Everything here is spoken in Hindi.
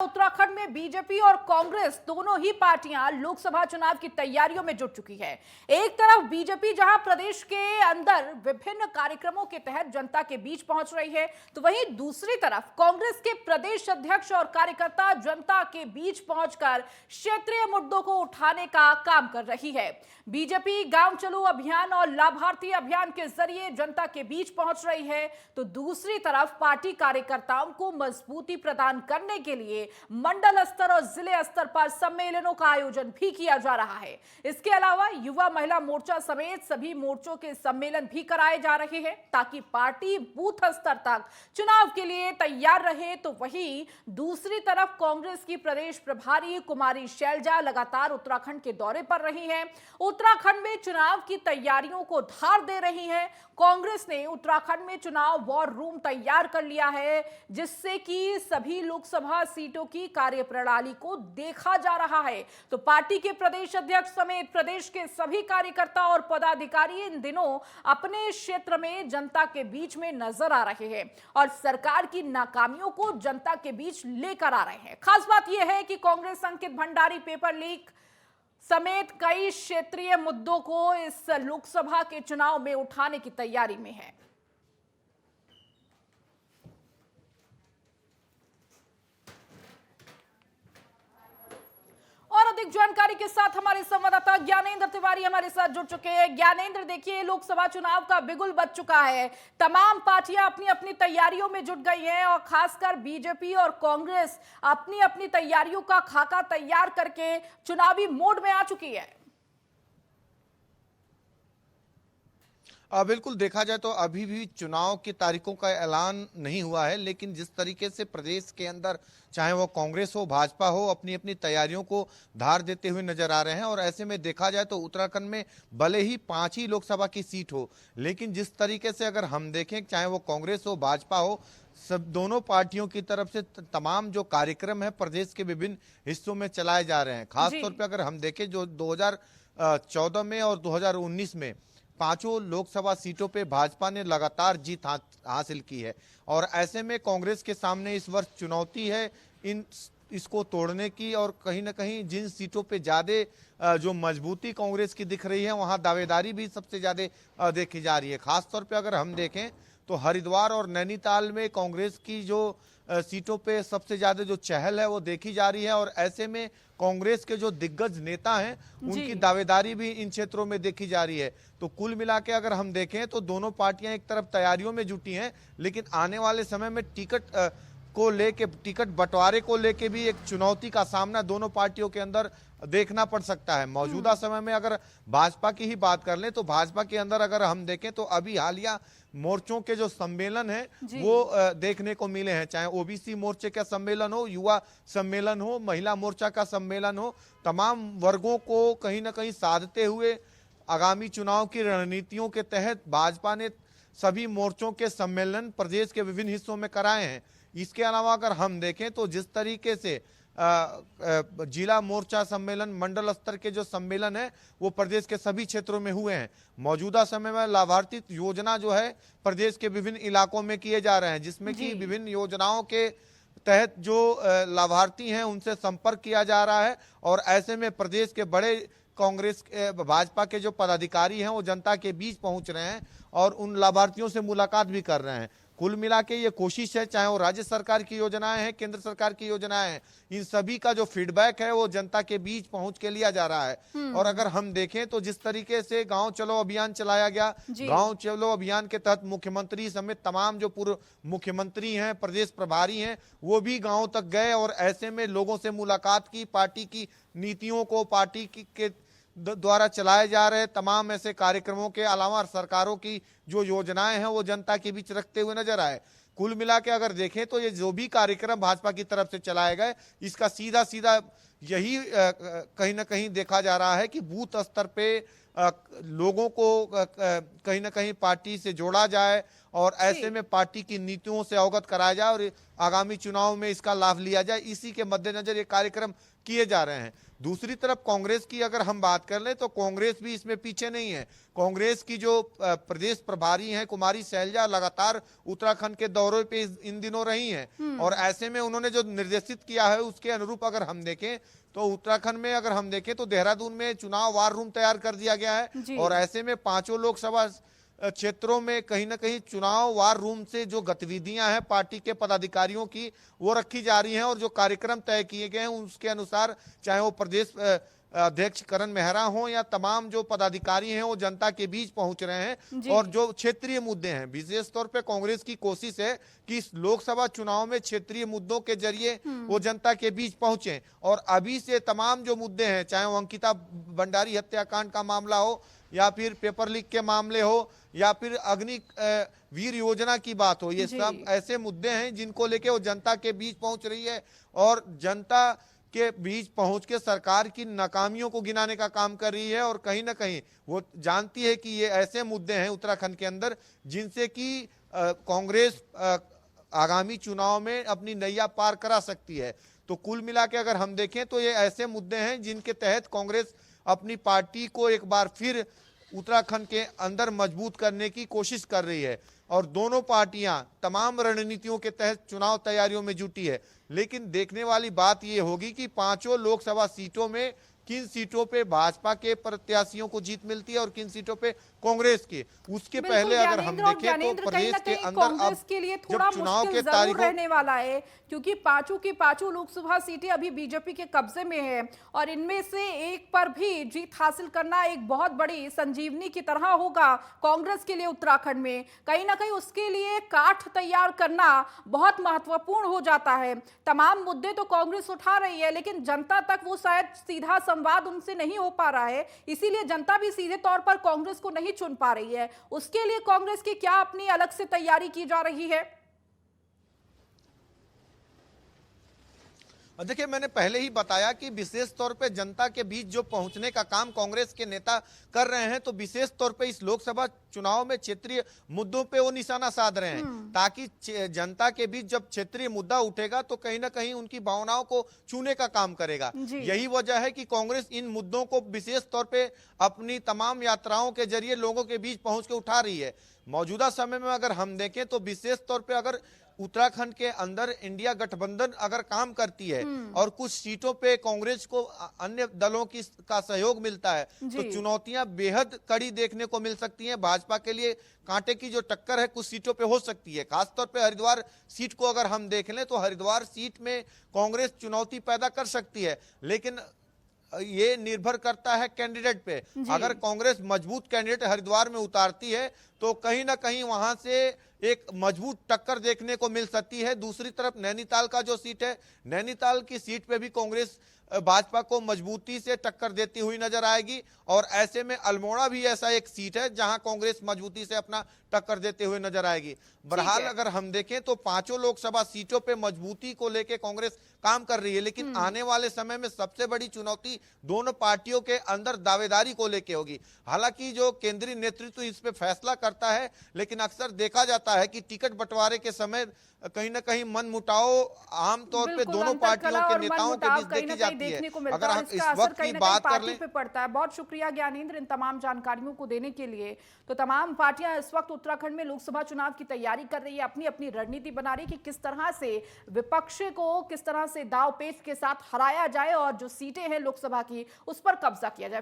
उत्तराखंड में बीजेपी और कांग्रेस दोनों ही पार्टियां लोकसभा चुनाव की तैयारियों में जुट चुकी है। एक तरफ बीजेपी जहां प्रदेश के अंदर विभिन्न कार्यक्रमों के तहत जनता के बीच पहुंच रही है, तो वहीं दूसरी तरफ कांग्रेस के प्रदेश अध्यक्ष और कार्यकर्ता जनता के बीच पहुंचकर क्षेत्रीय मुद्दों को उठाने का काम कर रही है। बीजेपी गांव चलो अभियान और लाभार्थी अभियान के जरिए जनता के बीच पहुंच रही है, तो दूसरी तरफ पार्टी कार्यकर्ताओं को मजबूती प्रदान करने के लिए मंडल स्तर और जिले स्तर पर सम्मेलनों का आयोजन भी किया जा रहा है। इसके अलावा युवा महिला मोर्चा समेत सभी मोर्चों के सम्मेलन भी कराए जा रहे हैं, ताकि पार्टी बूथ स्तर तक चुनाव के लिए तैयार रहे। तो वहीं दूसरी तरफ कांग्रेस की प्रदेश प्रभारी कुमारी शैलजा लगातार उत्तराखंड के दौरे पर रही हैं। उत्तराखंड में चुनाव की तैयारियों को धार दे रही है। कांग्रेस ने उत्तराखंड में चुनाव वॉर रूम तैयार कर लिया है, जिससे कि सभी लोकसभा सीटों की कार्यप्रणाली को देखा जा रहा है। तो पार्टी के प्रदेश अध्यक्ष समेत प्रदेश के सभी कार्यकर्ता और पदाधिकारी इन दिनों अपने क्षेत्र में जनता के बीच में नजर आ रहे हैं और सरकार की नाकामियों को जनता के बीच लेकर आ रहे हैं। खास बात यह है कि कांग्रेस अंकित भंडारी पेपर लीक समेत कई क्षेत्रीय मुद्दों को इस लोकसभा के चुनाव में उठाने की तैयारी में है। और अधिक जानकारी के साथ हमारे संवाददाता ज्ञानेंद्र तिवारी हमारे साथ जुड़ चुके हैं। ज्ञानेंद्र, देखिए लोकसभा चुनाव का बिगुल बज चुका है। तमाम पार्टियां अपनी अपनी तैयारियों में जुट गई हैं और खासकर बीजेपी और कांग्रेस अपनी अपनी तैयारियों का खाका तैयार करके चुनावी मोड में आ चुकी है। बिल्कुल देखा जाए तो अभी भी चुनाव की तारीखों का ऐलान नहीं हुआ है, लेकिन जिस तरीके से प्रदेश के अंदर चाहे वो कांग्रेस हो भाजपा हो अपनी अपनी तैयारियों को धार देते हुए नजर आ रहे हैं। और ऐसे में देखा जाए तो उत्तराखंड में भले ही 5 ही लोकसभा की सीट हो, लेकिन जिस तरीके से अगर हम देखें चाहे वो कांग्रेस हो भाजपा हो, सब दोनों पार्टियों की तरफ से तमाम जो कार्यक्रम है प्रदेश के विभिन्न हिस्सों में चलाए जा रहे हैं। खासतौर पर अगर हम देखें जो 2014 में और 2019 में 5 लोकसभा सीटों पे भाजपा ने लगातार जीत हासिल की है। और ऐसे में कांग्रेस के सामने इस वर्ष चुनौती है इसको तोड़ने की। और कहीं ना कहीं जिन सीटों पे ज्यादा जो मजबूती कांग्रेस की दिख रही है, वहां दावेदारी भी सबसे ज्यादा देखी जा रही है। खासतौर पे अगर हम देखें तो हरिद्वार और नैनीताल में कांग्रेस की जो सीटों पे सबसे ज्यादा जो चहल है वो देखी जा रही है। और ऐसे में कांग्रेस के जो दिग्गज नेता हैं उनकी दावेदारी भी इन क्षेत्रों में देखी जा रही है। तो कुल मिला के अगर हम देखें तो दोनों पार्टियां एक तरफ तैयारियों में जुटी हैं, लेकिन आने वाले समय में टिकट बंटवारे को लेके भी एक चुनौती का सामना दोनों पार्टियों के अंदर देखना पड़ सकता है। मौजूदा समय में अगर भाजपा की ही बात कर लें तो भाजपा के अंदर अगर हम देखें तो अभी हालिया मोर्चों के जो सम्मेलन है वो देखने को मिले हैं, चाहे ओबीसी मोर्चे का सम्मेलन हो, युवा सम्मेलन हो, महिला मोर्चा का सम्मेलन हो, तमाम वर्गों को कहीं ना कहीं साधते हुए आगामी चुनाव की रणनीतियों के तहत भाजपा ने सभी मोर्चों के सम्मेलन प्रदेश के विभिन्न हिस्सों में कराए हैं। इसके अलावा अगर हम देखें तो जिस तरीके से जिला मोर्चा सम्मेलन, मंडल स्तर के जो सम्मेलन है वो प्रदेश के सभी क्षेत्रों में हुए हैं। मौजूदा समय में लाभार्थी योजना जो है प्रदेश के विभिन्न इलाकों में किए जा रहे हैं, जिसमें कि विभिन्न योजनाओं के तहत जो लाभार्थी हैं उनसे संपर्क किया जा रहा है। और ऐसे में प्रदेश के बड़े कांग्रेस भाजपा के जो पदाधिकारी हैं वो जनता के बीच पहुंच रहे हैं और उन लाभार्थियों से मुलाकात भी कर रहे हैं। कुल मिला के ये कोशिश है, चाहे वो राज्य सरकार की योजनाएं हैं, केंद्र सरकार की योजनाएं हैं, इन सभी का जो फीडबैक है वो जनता के बीच पहुंच के लिया जा रहा है। और अगर हम देखें तो जिस तरीके से गांव चलो अभियान चलाया गया, गांव चलो अभियान के तहत मुख्यमंत्री समेत तमाम जो पूर्व मुख्यमंत्री हैं, प्रदेश प्रभारी हैं, वो भी गाँव तक गए और ऐसे में लोगों से मुलाकात की, पार्टी की नीतियों को, पार्टी के द्वारा चलाए जा रहे तमाम ऐसे कार्यक्रमों के अलावा सरकारों की जो योजनाएं हैं वो जनता के बीच रखते हुए नजर आए। कुल मिला के अगर देखें तो ये जो भी कार्यक्रम भाजपा की तरफ से चलाए गए, इसका सीधा सीधा यही कहीं ना कहीं देखा जा रहा है कि बूथ स्तर पे लोगों को कहीं ना कहीं पार्टी से जोड़ा जाए और ऐसे में पार्टी की नीतियों से अवगत कराया जाए और आगामी चुनाव में इसका लाभ लिया जाए, इसी के मद्देनजर ये कार्यक्रम किए जा रहे हैं। दूसरी तरफ कांग्रेस की अगर हम बात कर लें तो कांग्रेस भी इसमें पीछे नहीं है। कांग्रेस की जो प्रदेश प्रभारी हैं कुमारी शैलजा लगातार उत्तराखंड के दौरे पे इन दिनों रही हैं और ऐसे में उन्होंने जो निर्देशित किया है उसके अनुरूप अगर हम देखें तो उत्तराखंड में अगर हम देखें तो देहरादून में चुनाव वार रूम तैयार कर दिया गया है और ऐसे में 5 लोकसभा क्षेत्रों में कहीं ना कहीं चुनाव वार रूम से जो गतिविधियां हैं पार्टी के पदाधिकारियों की वो रखी जा रही हैं और जो कार्यक्रम तय किए गए हैं उसके अनुसार चाहे वो प्रदेश अध्यक्ष करण मेहरा हो या तमाम जो पदाधिकारी हैं वो जनता के बीच पहुंच रहे हैं और जो क्षेत्रीय मुद्दे हैं विशेष तौर पे कांग्रेस की कोशिश है कि इस लोकसभा चुनाव में क्षेत्रीय मुद्दों के जरिए वो जनता के बीच पहुंचे और अभी से तमाम जो मुद्दे हैं चाहे वो अंकिता भंडारी हत्याकांड का मामला हो या फिर पेपर लीक के मामले हो या फिर अग्नि वीर योजना की बात हो, ये सब ऐसे मुद्दे हैं जिनको लेके वो जनता के बीच पहुंच रही है और जनता के बीच पहुंच के सरकार की नाकामियों को गिनाने का काम कर रही है और कहीं ना कहीं वो जानती है कि ये ऐसे मुद्दे हैं उत्तराखंड के अंदर जिनसे कि कांग्रेस आगामी चुनाव में अपनी नैया पार करा सकती है। तो कुल मिला के अगर हम देखें तो ये ऐसे मुद्दे हैं जिनके तहत कांग्रेस अपनी पार्टी को एक बार फिर उत्तराखंड के अंदर मजबूत करने की कोशिश कर रही है और दोनों पार्टियां तमाम रणनीतियों के तहत चुनाव तैयारियों में जुटी है। लेकिन देखने वाली बात यह होगी कि 5 लोकसभा सीटों में किन सीटों पे भाजपा के प्रत्याशियों को जीत मिलती है और किन सीटों पे कांग्रेस की। उसके पहले अगर हम देखें तो प्रदेश के अंदर अब के लिए थोड़ा मुश्किल जरूर रहने वाला है क्योंकि 5 की 5 लोकसभा सीटें अभी बीजेपी के कब्जे में है और इनमें से एक पर भी जीत हासिल करना एक बहुत बड़ी संजीवनी की तरह होगा कांग्रेस के लिए उत्तराखंड में। कहीं ना कहीं उसके लिए काठ तैयार करना बहुत महत्वपूर्ण हो जाता है। तमाम मुद्दे तो कांग्रेस उठा रही है लेकिन जनता तक वो शायद सीधा संवाद उनसे नहीं हो पा रहा है, इसीलिए जनता भी सीधे तौर पर कांग्रेस को नहीं चुन पा रही है। उसके लिए कांग्रेस की क्या अपनी अलग से तैयारी की जा रही है? देखिए मैंने पहले ही बताया कि विशेष तौर पे जनता के बीच जो पहुंचने का काम कांग्रेस के नेता कर रहे हैं तो विशेष तौर पे इस लोकसभा चुनाव में क्षेत्रीय मुद्दों पे वो निशाना साध रहे हैं ताकि जनता के बीच जब क्षेत्रीय मुद्दा उठेगा तो कहीं ना कहीं उनकी भावनाओं को छूने का काम करेगा। यही वजह है कि कांग्रेस इन मुद्दों को विशेष तौर पे अपनी तमाम यात्राओं के जरिए लोगों के बीच पहुंच के उठा रही है। मौजूदा समय में अगर हम देखें तो विशेष तौर पे अगर उत्तराखंड के अंदर इंडिया गठबंधन अगर काम करती है और कुछ सीटों पे कांग्रेस को अन्य दलों का सहयोग मिलता है तो चुनौतियां बेहद कड़ी देखने को मिल सकती हैं। भाजपा के लिए कांटे की जो टक्कर है कुछ सीटों पे हो सकती है। खासतौर पे हरिद्वार सीट को अगर हम देख लें तो हरिद्वार सीट में कांग्रेस चुनौती पैदा कर सकती है, लेकिन ये निर्भर करता है कैंडिडेट पे। अगर कांग्रेस मजबूत कैंडिडेट हरिद्वार में उतारती है तो कहीं ना कहीं वहां से एक मजबूत टक्कर देखने को मिल सकती है। दूसरी तरफ नैनीताल का जो सीट है, नैनीताल की सीट पे भी कांग्रेस भाजपा को मजबूती से टक्कर देती हुई नजर आएगी और ऐसे में अल्मोड़ा भी ऐसा एक सीट है जहां कांग्रेस मजबूती से अपना टक्कर देते हुए नजर आएगी। बहरहाल अगर हम देखें तो 5 लोकसभा सीटों पे मजबूती को लेके कांग्रेस काम कर रही है, लेकिन आने वाले समय में सबसे बड़ी चुनौती दोनों पार्टियों के अंदर दावेदारी को लेके होगी। हालांकि जो केंद्रीय नेतृत्व इस पे फैसला करता है, लेकिन अक्सर देखा जाता है कि टिकट बंटवारे के समय कहीं ना कहीं मनमुटाव आमतौर पे दोनों पार्टियों के नेताओं के बीच देखी जाती है। अगर हम इस वक्त की बात कर लें, पड़ता है। बहुत शुक्रिया ज्ञानेंद्र इन तमाम जानकारियों को देने के लिए। तो तमाम पार्टियां इस वक्त उत्तराखंड में लोकसभा चुनाव की तैयारी कर रही है, अपनी अपनी रणनीति बना रही है कि किस तरह से विपक्ष को किस तरह से दांव पेच के साथ हराया जाए और जो सीटें हैं लोकसभा की उस पर कब्जा किया जाए।